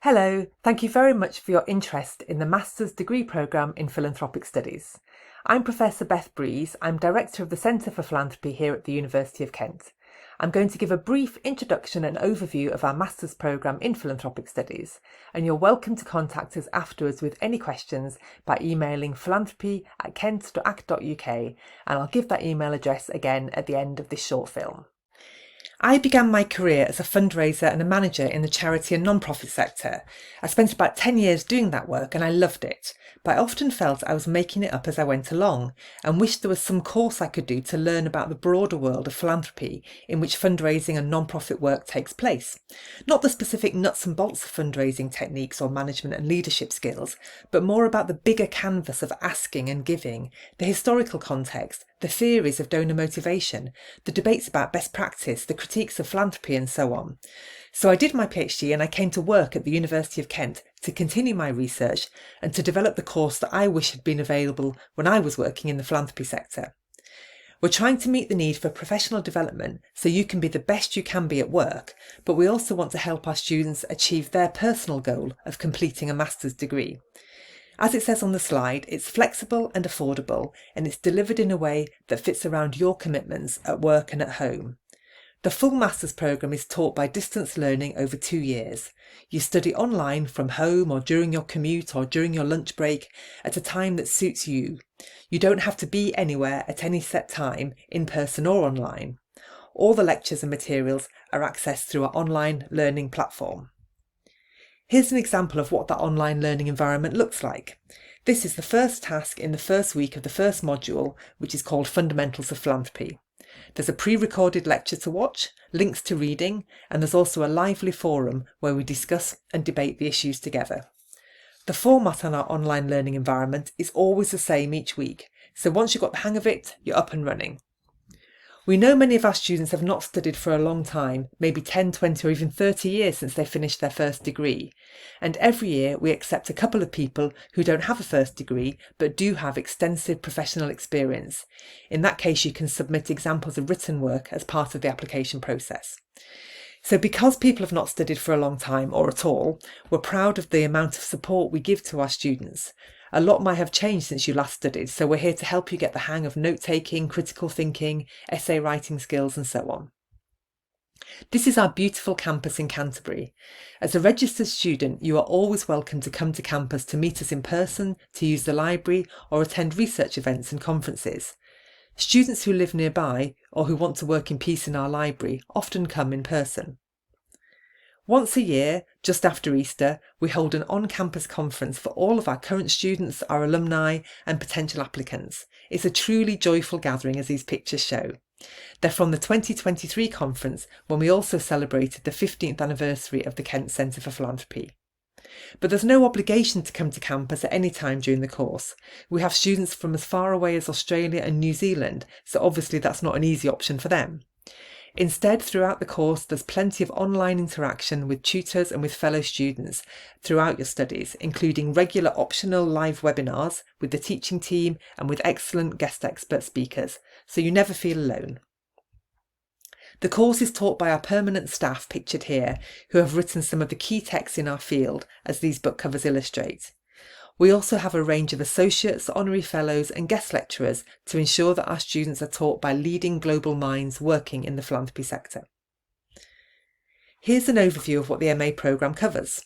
Hello, thank you very much for your interest in the Master's Degree Programme in Philanthropic Studies. I'm Professor Beth Breeze. I'm Director of the Centre for Philanthropy here at the University of Kent. I'm going to give a brief introduction and overview of our Master's Programme in Philanthropic Studies, and you're welcome to contact us afterwards with any questions by emailing philanthropy@kent.ac.uk, and I'll give that email address again at the end of this short film. I began my career as a fundraiser and a manager in the charity and non-profit sector. I spent about 10 years doing that work and I loved it, but I often felt I was making it up as I went along and wished there was some course I could do to learn about the broader world of philanthropy in which fundraising and non-profit work takes place. Not the specific nuts and bolts of fundraising techniques or management and leadership skills, but more about the bigger canvas of asking and giving, the historical context, the theories of donor motivation, the debates about best practice, the critiques of philanthropy and so on. So I did my PhD and I came to work at the University of Kent to continue my research and to develop the course that I wish had been available when I was working in the philanthropy sector. We're trying to meet the need for professional development so you can be the best you can be at work, but we also want to help our students achieve their personal goal of completing a master's degree. As it says on the slide, it's flexible and affordable, and it's delivered in a way that fits around your commitments at work and at home. The full master's programme is taught by distance learning over 2 years. You study online from home or during your commute or during your lunch break at a time that suits you. You don't have to be anywhere at any set time, in person or online. All the lectures and materials are accessed through our online learning platform. Here's an example of what that online learning environment looks like. This is the first task in the first week of the first module, which is called Fundamentals of Philanthropy. There's a pre-recorded lecture to watch, links to reading, and there's also a lively forum where we discuss and debate the issues together. The format on our online learning environment is always the same each week, so once you've got the hang of it, you're up and running. We know many of our students have not studied for a long time, maybe 10, 20 or even 30 years since they finished their first degree. And every year we accept a couple of people who don't have a first degree but do have extensive professional experience. In that case, you can submit examples of written work as part of the application process. So because people have not studied for a long time or at all, we're proud of the amount of support we give to our students. A lot might have changed since you last studied, so we're here to help you get the hang of note-taking, critical thinking, essay writing skills and so on. This is our beautiful campus in Canterbury. As a registered student, you are always welcome to come to campus to meet us in person, to use the library or attend research events and conferences. Students who live nearby or who want to work in peace in our library often come in person. Once a year, just after Easter, we hold an on-campus conference for all of our current students, our alumni and potential applicants. It's a truly joyful gathering, as these pictures show. They're from the 2023 conference, when we also celebrated the 15th anniversary of the Kent Centre for Philanthropy. But there's no obligation to come to campus at any time during the course. We have students from as far away as Australia and New Zealand, so obviously that's not an easy option for them. Instead, throughout the course, there's plenty of online interaction with tutors and with fellow students throughout your studies, including regular optional live webinars with the teaching team and with excellent guest expert speakers, so you never feel alone. The course is taught by our permanent staff pictured here, who have written some of the key texts in our field, as these book covers illustrate. We also have a range of associates, honorary fellows and guest lecturers to ensure that our students are taught by leading global minds working in the philanthropy sector. Here's an overview of what the MA programme covers.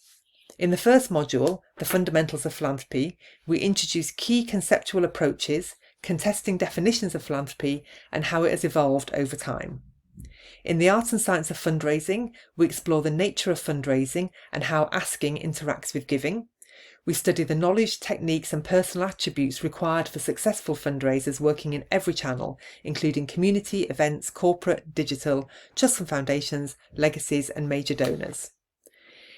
In the first module, the Fundamentals of Philanthropy, we introduce key conceptual approaches, contesting definitions of philanthropy and how it has evolved over time. In the Art and Science of Fundraising, we explore the nature of fundraising and how asking interacts with giving. We study the knowledge, techniques and personal attributes required for successful fundraisers working in every channel, including community, events, corporate, digital, trusts and foundations, legacies and major donors.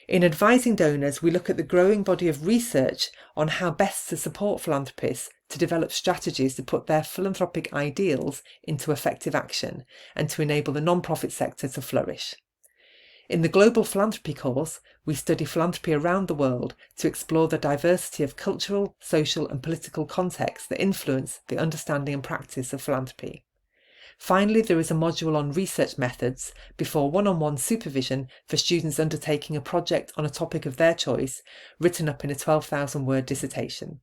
In advising donors, we look at the growing body of research on how best to support philanthropists to develop strategies to put their philanthropic ideals into effective action and to enable the non-profit sector to flourish. In the Global Philanthropy course, we study philanthropy around the world to explore the diversity of cultural, social and political contexts that influence the understanding and practice of philanthropy. Finally, there is a module on research methods before one-on-one supervision for students undertaking a project on a topic of their choice, written up in a 12,000-word dissertation.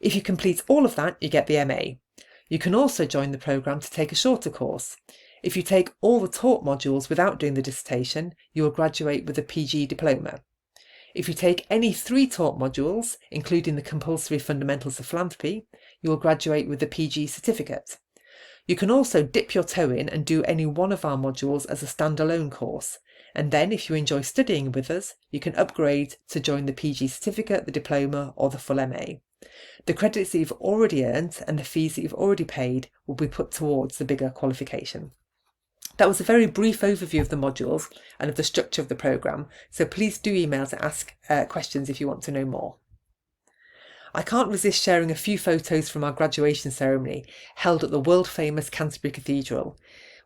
If you complete all of that, you get the MA. You can also join the programme to take a shorter course. If you take all the taught modules without doing the dissertation, you will graduate with a PG diploma. If you take any 3 taught modules, including the compulsory fundamentals of philanthropy, you will graduate with the PG certificate. You can also dip your toe in and do any one of our modules as a standalone course. And then if you enjoy studying with us, you can upgrade to join the PG certificate, the diploma, or the full MA. The credits that you've already earned and the fees that you've already paid will be put towards the bigger qualification. That was a very brief overview of the modules and of the structure of the programme, so please do email to ask questions if you want to know more. I can't resist sharing a few photos from our graduation ceremony held at the world-famous Canterbury Cathedral.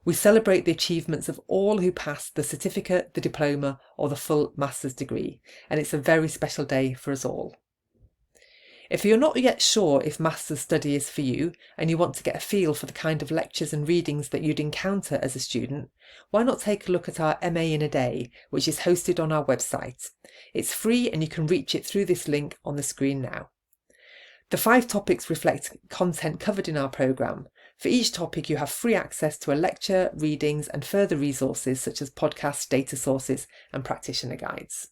We celebrate the achievements of all who passed the certificate, the diploma or the full master's degree, and it's a very special day for us all. If you're not yet sure if master's study is for you and you want to get a feel for the kind of lectures and readings that you'd encounter as a student, why not take a look at our MA in a Day, which is hosted on our website. It's free and you can reach it through this link on the screen now. The 5 topics reflect content covered in our programme. For each topic you have free access to a lecture, readings and further resources such as podcasts, data sources and practitioner guides.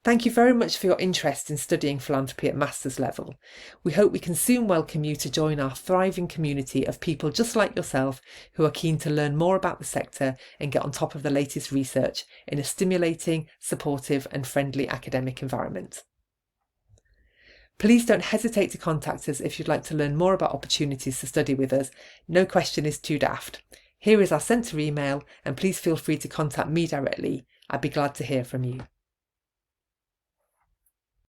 Thank you very much for your interest in studying philanthropy at master's level. We hope we can soon welcome you to join our thriving community of people just like yourself who are keen to learn more about the sector and get on top of the latest research in a stimulating, supportive and friendly academic environment. Please don't hesitate to contact us if you'd like to learn more about opportunities to study with us. No question is too daft. Here is our centre email and please feel free to contact me directly. I'd be glad to hear from you.